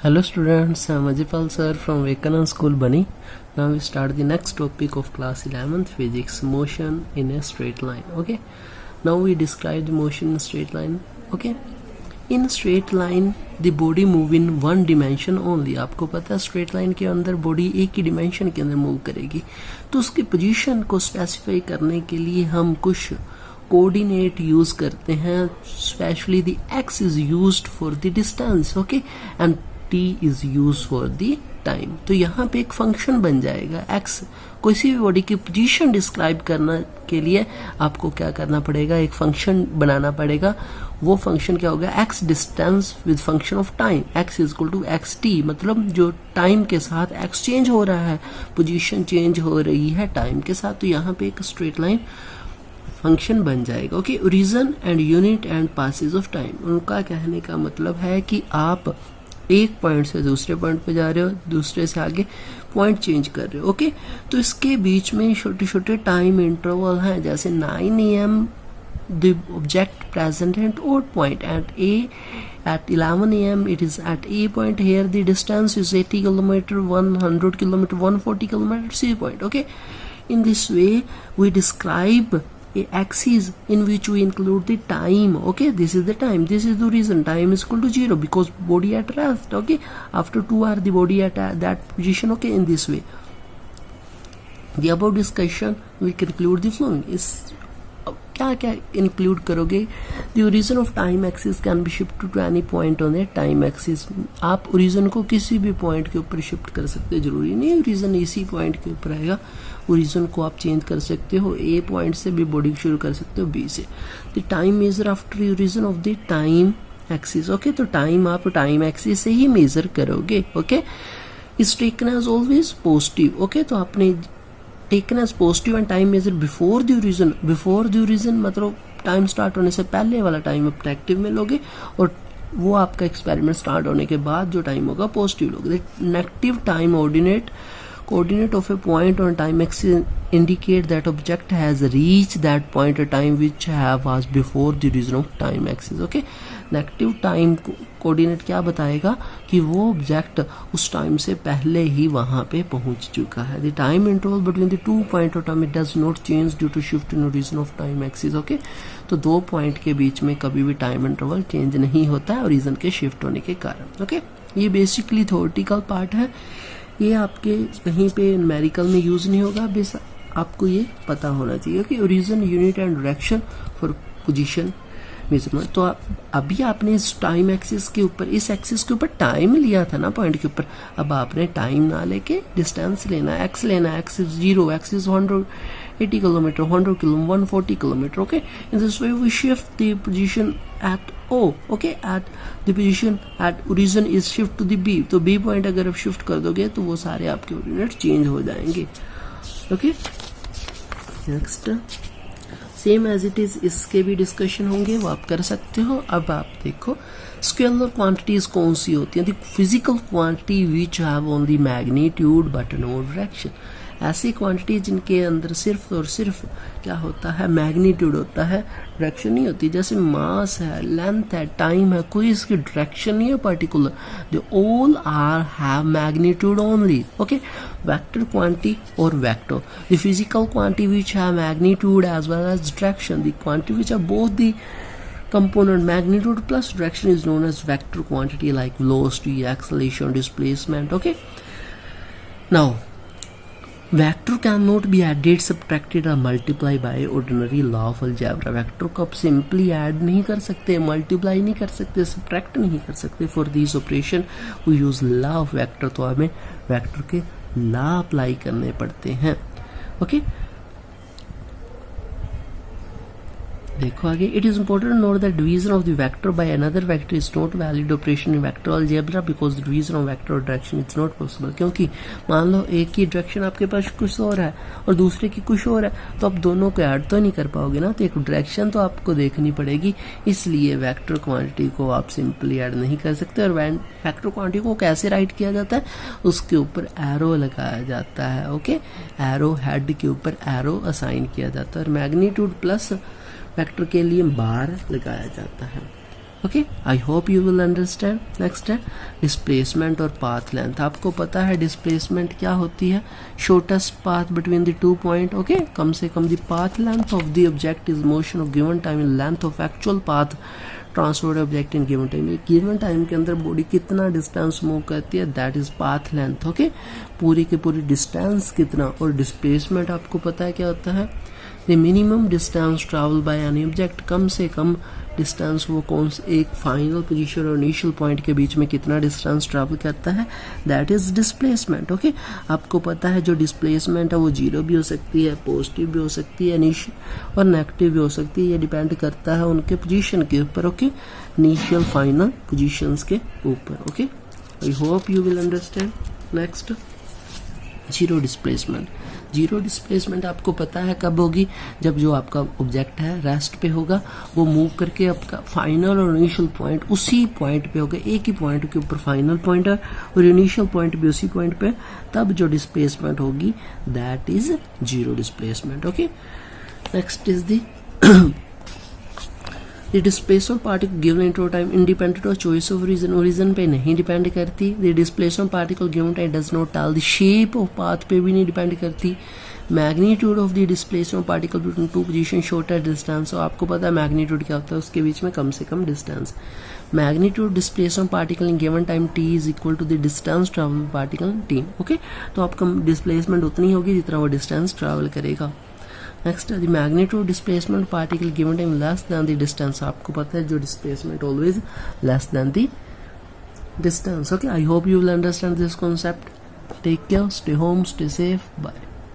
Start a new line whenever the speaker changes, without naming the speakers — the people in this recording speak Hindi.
Hello students, I am Ajipal sir from Vivekananda School Bani. Now we start the next topic of class 11th physics, motion in a straight line. Okay, now we describe the motion in a straight line. Okay, in a straight line the body move in one dimension only. आपको पता है straight line के अंदर body एक ही dimension के अंदर move करेगी, तो उसकी position को specify करने के लिए हम कुछ कोऑर्डिनेट यूज करते हैं. Specially the x is used for the distance, okay, and t is use for the time. तो यहाँ पे एक फंक्शन बन जाएगा x. किसी भी बॉडी की पोजीशन डिस्क्राइब करने के लिए आपको क्या करना पड़ेगा, एक फंक्शन बनाना पड़ेगा. वो फंक्शन क्या होगा, x distance with function of time. x is equal to x t, मतलब जो टाइम के साथ x चेंज हो रहा है, पोजीशन चेंज हो रही है टाइम के साथ. तो यहाँ पे एक स्ट्रेट लाइन फंक्शन बन जाएगा. Okay, origin and unit and passage of time. उनका कहने का मतलब है कि आप एक पॉइंट से दूसरे पॉइंट पे जा रहे हो, दूसरे से आगे पॉइंट चेंज कर रहे हो. ओके, तो इसके बीच में छोटे छोटे टाइम इंटरवल हैं. जैसे 9 AM the object present at O point at A. At 11 AM it is at A point. Here the distance is 80 kilometer, 100 kilometer, 140 kilometer, C point. Okay, in this way we describe a axis in which we include the time. Okay, this is the time, this is the reason time is equal to 0 because body at rest. Okay, after 2 hours the body at that position. Okay, in this way the above discussion will conclude the following. is क्या क्या इंक्लूड करोगे. The origin of time axis can be shift to any point on the time axis. आप ओरिजिन को किसी भी पॉइंट के ऊपर शिफ्ट कर सकते हो, जरूरी नहीं ओरिजिन इसी पॉइंट के ऊपर आएगा. ओरिजिन को आप चेंज कर सकते हो. ए पॉइंट से भी बॉडी शुरू कर सकते हो, बी से. The time measure after origin of the time axis. Okay, तो टाइम आप टाइम एक्सिस से ही मेजर करोगे. Okay, is taken as always positive. Okay, तो आपने taken as positive and time measure before the origin. Before the origin मतलब टाइम स्टार्ट होने से पहले वाला टाइम आप नेगेटिव में लोगे, और वो आपका एक्सपेरिमेंट स्टार्ट होने के बाद जो टाइम होगा पॉजिटिव लोगे. Negative time coordinate of a point on time axis indicate that object has reached that point of time which was before the origin of time axis. Okay, negative time coordinate क्या बताएगा कि वो ऑब्जेक्ट उस टाइम से पहले ही वहां पे पहुंच चुका है. The time interval between the 2 point of time it does not change due to shift in origin of time axis. Okay, तो 2 पॉइंट के बीच में कभी भी टाइम इंटरवल चेंज नहीं होता है ओरिजिन के शिफ्ट होने के कारण. ओके, ये बेसिकली थ्योरेटिकल पार्ट है. ये आपके कहीं पे न्यूमेरिकल में यूज नहीं होगा, बस आपको ये पता होना चाहिए कि origin, unit and direction for position measurement. तो अभी आपने इस टाइम एक्सिस के ऊपर, इस एक्सिस के ऊपर टाइम लिया था ना पॉइंट के ऊपर. अब आपने टाइम ना लेके डिस्टेंस लेना है, एक्स लेना है. X is 0, x is 180 kilometre, 100 kilometre, 140 kilometre. Okay, in this way we shift the position at O. Okay, at the position at origin is shift to the B. तो B पॉइंट अगर आप शिफ्ट कर दोगे तो वो सारे आपके कोऑर्डिनेट चेंज हो जाएंगे. Okay, next same as it is इसके भी डिस्कशन होंगे, वो आप कर सकते हो. अब आप देखो स्केलर क्वांटिटीज कौन सी होती हैं. The physical quantity which have only magnitude but no direction. ऐसी क्वांटिटी जिनके अंदर सिर्फ और सिर्फ क्या होता है, मैग्नीट्यूड होता है, डायरेक्शन नहीं होती. जैसे मास है, लेंथ है, टाइम है, कोई इसकी डायरेक्शन नहीं है particular. They all are have magnitude only. Okay, vector quantity और vector. The physical quantity which have magnitude as well as direction. The quantity which are both the component magnitude plus direction is known as vector quantity, like velocity, acceleration, displacement. Okay, now vector cannot be added, subtracted or multiplied by ordinary law of algebra. vector को आप simply add नहीं कर सकते, multiply नहीं कर सकते, subtract नहीं कर सकते. for this operation we use law of vector. तो हमें vector के law apply करने पड़ते हैं. okay, देखो आगे. It is important to note that division of the vector by another vector is not valid operation in vector algebra because division of vector और डायरेक्शन इज नॉट पॉसिबल. क्योंकि मान लो एक की डायरेक्शन आपके पास कुछ और है और दूसरे की कुछ और है, तो आप दोनों को ऐड तो नहीं कर पाओगे ना. तो एक डायरेक्शन तो आपको देखनी पड़ेगी, इसलिए वेक्टर क्वांटिटी को आप सिंपली ऐड नहीं कर सकते. और वेक्टर क्वांटिटी को कैसे राइट किया जाता है, उसके ऊपर एरो लगाया जाता है. ओके, एरो हेड के ऊपर एरो असाइन किया जाता है. और मैग्नीट्यूड प्लस वेक्टर के लिए बार लगाया जाता है. Okay, I hope you will understand. Next है डिस्प्लेसमेंट और पाथ लेंथ। आपको पता है डिस्प्लेसमेंट क्या होती है, shortest path between the 2 point. Okay, कम से कम the path length of the object is motion of given time in length of actual path transferred object in given time. Given time के अंदर बॉडी कितना डिस्टेंस मूव करती है, that is path length. Okay, पूरी की पूरी डिस्टेंस कितना। और डिस्प्लेसमेंट आपको पता है क्या होता है, the minimum distance travel by any object. कम से कम डिस्टेंस वो कौन से एक फाइनल पोजीशन और इनिशियल पॉइंट के बीच में कितना डिस्टेंस ट्रैवल करता है, दैट इज डिस्प्लेसमेंट। ओके, आपको पता है जो डिस्प्लेसमेंट है वो जीरो भी हो सकती है, पॉजिटिव भी हो सकती है, इनिशियल और नेगेटिव भी हो सकती है। ये डिपेंड करता है उनके पोजीशन के ऊपर। ओके, इनिशियल फाइनल पोजीशंस के ऊपर। Okay, I hope you will understand. Next, zero displacement. Zero displacement आपको पता है कब होगी, जब जो आपका ऑब्जेक्ट है रेस्ट पे होगा, वो मूव करके आपका फाइनल और इनिशियल पॉइंट उसी पॉइंट पे होगा, एक ही पॉइंट के ऊपर फाइनल पॉइंट है और इनिशियल पॉइंट भी उसी पॉइंट पे, तब जो डिस्प्लेसमेंट होगी that is zero displacement. Okay, next is the displacement particle given into time independent of choice of region. Origin पे नहीं डिपेंड करती। The displacement particle given time does not tell the shape of path पे भी नहीं डिपेंड करती। Magnitude of the displacement particle between two position shorter distance. और आपको पता है मैग्नीट्यूड क्या होता है, उसके बीच में कम से कम distance. Magnitude displacement particle in given time T is equal to the distance travel particle T. Okay, तो आपका डिस्प्लेसमेंट उतनी होगी जितना वो डिस्टेंस ट्रैवल करेगा। Next, the magnitude displacement particle given time less than the distance. आपको पता है जो displacement always less than the distance. Okay, I hope you will understand this concept. Take care, stay home, stay safe, bye.